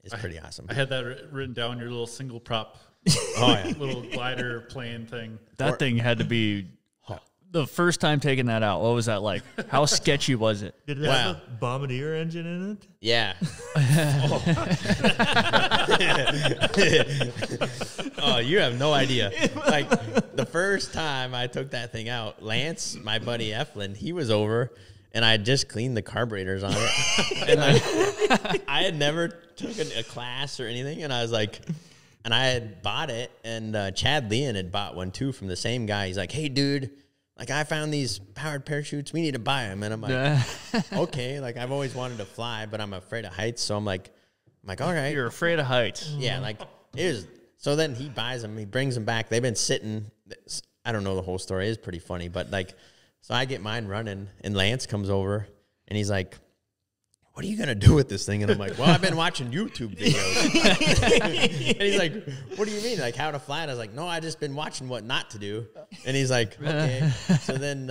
is pretty awesome. I had that written down, your little single prop, little glider plane thing. That thing had to be the first time taking that out. What was that like? How sketchy was it? Did it have a bombardier engine in it? Yeah. Oh, you have no idea. Like the first time I took that thing out, Lance, my buddy Eflin, he was over, and I had just cleaned the carburetors on it, and I had never taken a class or anything, and I was like. And I had bought it, and Chad Leon had bought one too from the same guy. He's like, "Hey, dude, like I found these powered parachutes. We need to buy them." And I'm like, "Okay." Like I've always wanted to fly, but I'm afraid of heights. So I'm like, "All right." You're afraid of heights. Yeah, like it is. So then he buys them. He brings them back. They've been sitting. I don't know the whole story. It's pretty funny, but like, so I get mine running, and Lance comes over, and he's like, "What are you going to do with this thing?" And I'm like, "Well, I've been watching YouTube videos." And he's like, "What do you mean? Like how to fly it?" I was like, "No, I just been watching what not to do." And he's like, "Okay." So then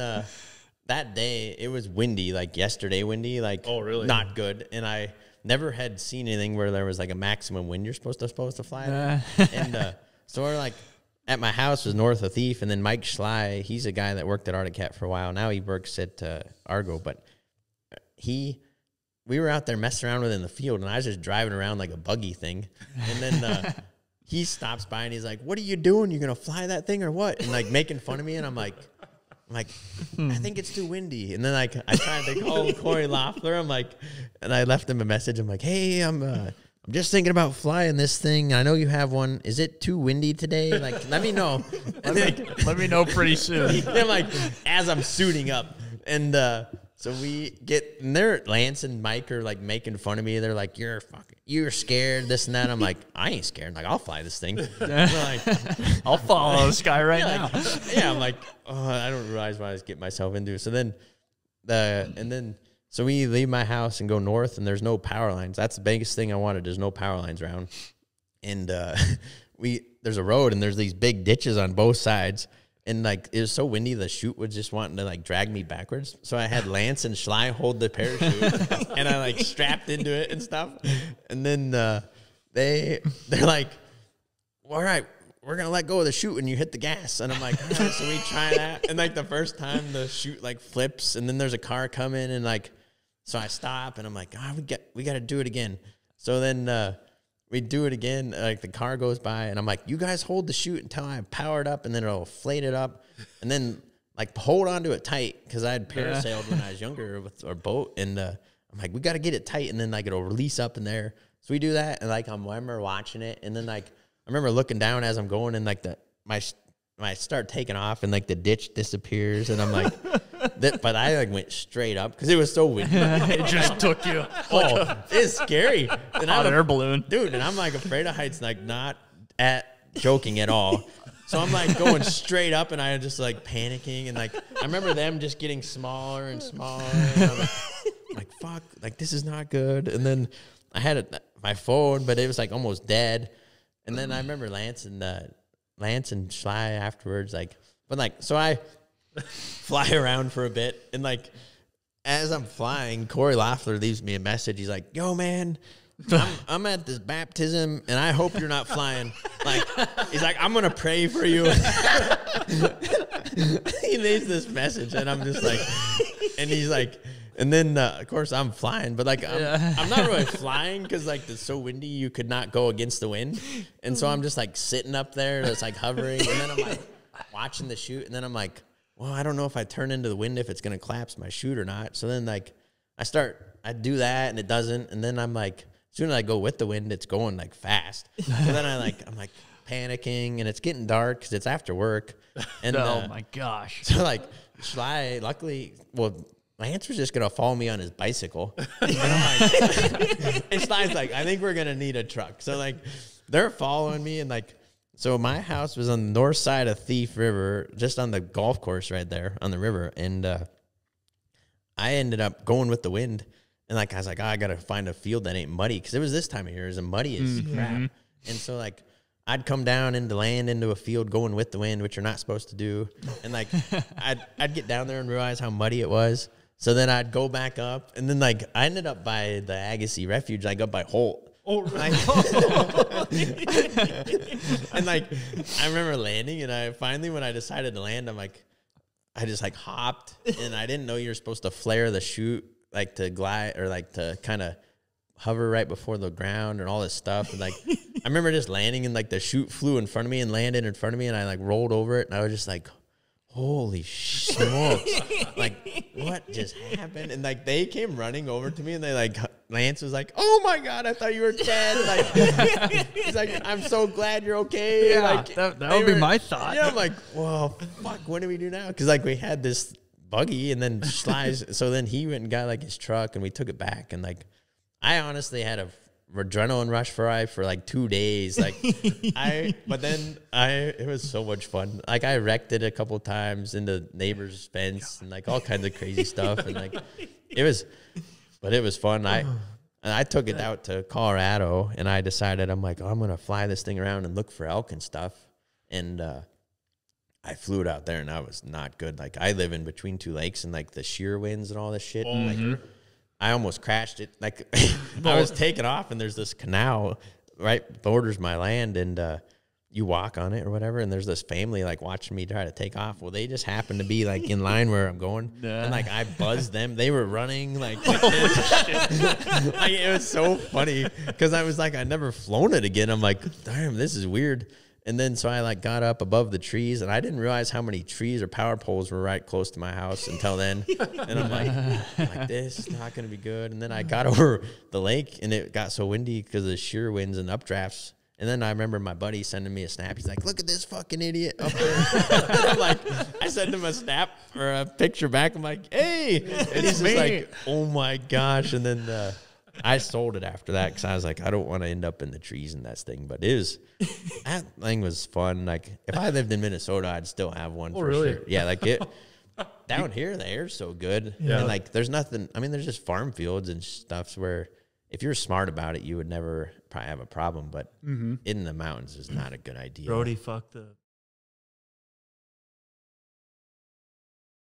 that day, it was windy, like yesterday windy, like not good. And I never had seen anything where there was like a maximum wind you're supposed to fly at. And so we're like, at my house was north of Thief. And then Mike Schley, he's a guy that worked at Arctic Cat for a while. Now he works at Argo, but we were out there messing around with it in the field, and I was just driving around like a buggy thing. And then he stops by, and he's like, "What are you doing? You going to fly that thing or what?" And like making fun of me. And I'm like, "I think it's too windy." And then like I tried to call Corey Loeffler. I'm like, and I left him a message. I'm like, "Hey, I'm just thinking about flying this thing. I know you have one. Is it too windy today? Like, let me know." And Let me know pretty soon. I'm like, as I'm suiting up, and so we get, and Lance and Mike are like making fun of me. They're like, you're scared, this and that. I'm like, I ain't scared. Like, I'll fly this thing. Like, I'll follow this guy right now. I'm like, oh, I don't realize what I was getting myself into. So then so we leave my house and go north, and there's no power lines. That's the biggest thing I wanted. There's no power lines around. And there's a road, and there's these big ditches on both sides. And like it was so windy, the chute was just wanting to like drag me backwards. So I had Lance and Schley hold the parachute, and I like strapped into it and stuff. And then they're like, well, "All right, we're gonna let go of the chute when you hit the gas." And I'm like, "All right." So we try that, and like the first time the chute like flips, and then there's a car coming, and like, so I stop, and I'm like, "Oh, we got to do it again." So then we do it again, like the car goes by, and I'm like, "You guys hold the chute until I power it up, and then it'll inflate it up, and then like hold onto it tight," because I had parasailed when I was younger with our boat, and I'm like, "We got to get it tight, and then like it'll release up in there." So we do that, and like I remember watching it, and then like I remember looking down as I'm going, and like I start taking off, and like the ditch disappears, and I'm like, but I like went straight up because it was so windy. It just took you. It's scary. And Hot air balloon. Dude, and I'm like afraid of heights, like not joking at all. So I'm like going straight up, and I just like panicking, and like I remember them just getting smaller and smaller. And I'm like, fuck, like this is not good. And then I had my phone, but it was like almost dead. And then I remember Lance and Schley afterwards, like, but like, so I fly around for a bit, and like as I'm flying, Corey Loeffler leaves me a message. He's like, "Yo, man, I'm at this baptism, and I hope you're not flying." Like, he's like, "I'm gonna pray for you." He leaves this message, and I'm just like, and he's like, and then of course I'm flying, but like I'm not really flying because like it's so windy, you could not go against the wind, and so I'm just like sitting up there, that's like hovering, and then I'm like watching the chute, and then I'm like, well, I don't know if I turn into the wind if it's gonna collapse my chute or not. So then like I do that, and it doesn't, and then I'm like, as soon as I go with the wind, it's going like fast. So then I'm like panicking, and it's getting dark because it's after work. And oh my gosh! So like Schley, luckily, well, Lance was just gonna follow me on his bicycle, and I'm like, and Schley's like, "I think we're gonna need a truck." So like they're following me, and like, so my house was on the north side of Thief River, just on the golf course right there on the river, and I ended up going with the wind. And like I was like, oh, I gotta find a field that ain't muddy, because it was this time of year, it was muddy as crap. And so like I'd come down into land into a field going with the wind, which you're not supposed to do. And like I'd get down there and realize how muddy it was. So then I'd go back up, and then like I ended up by the Agassiz Refuge, like up by Holt. Oh, Like, and like, I remember landing, and I finally, when I decided to land, I'm like, I just like hopped, and I didn't know you're supposed to flare the chute, like to glide or like to kind of hover right before the ground and all this stuff. And like, I remember just landing, and like the chute flew in front of me and landed in front of me, and I like rolled over it, and I was just like, holy smokes. Like, what just happened? And like, they came running over to me, and they like, Lance was like, oh my God, I thought you were dead. Like, he's like, I'm so glad you're okay. Yeah, Like, that would be my thought. Yeah, I'm like, well, fuck, what do we do now? Because like, we had this buggy, and then slides. So then he went and got like his truck, and we took it back. And like, I honestly had a adrenaline rush for like 2 days. Like, it was so much fun. Like, I wrecked it a couple of times into neighbor's fence and like all kinds of crazy stuff. And like, it was fun. I took it out to Colorado, and I decided, I'm like, oh, I'm going to fly this thing around and look for elk and stuff. And, I flew it out there, and that was not good. Like, I live in between two lakes, and like the shear winds and all this shit. Like, I almost crashed it. Like, I was taking off, and there's this canal right borders my land, and you walk on it or whatever, and there's this family like watching me try to take off. Well, they just happened to be like in line where I'm going, and like I buzzed them. They were running like it was so funny because I was like, I'd never flown it again. I'm like, damn, this is weird. And then so I like got up above the trees, and I didn't realize how many trees or power poles were right close to my house until then. And I'm like, this is not going to be good. And then I got over the lake, and it got so windy because of the shear winds and updrafts. And then I remember my buddy sending me a snap. He's like, look at this fucking idiot up there. I'm like, I sent him a snap or a picture back. I'm like, hey. And he's just like, oh my gosh. And then I sold it after that because I was like, I don't want to end up in the trees in that thing. But that thing was fun. Like, if I lived in Minnesota, I'd still have one for really? sure. Yeah, like it. Down here, the air's so good. Yeah. And like, there's nothing. I mean, there's just farm fields and stuff where if you're smart about it, you would never probably have a problem. But in the mountains is not a good idea. Brody fucked the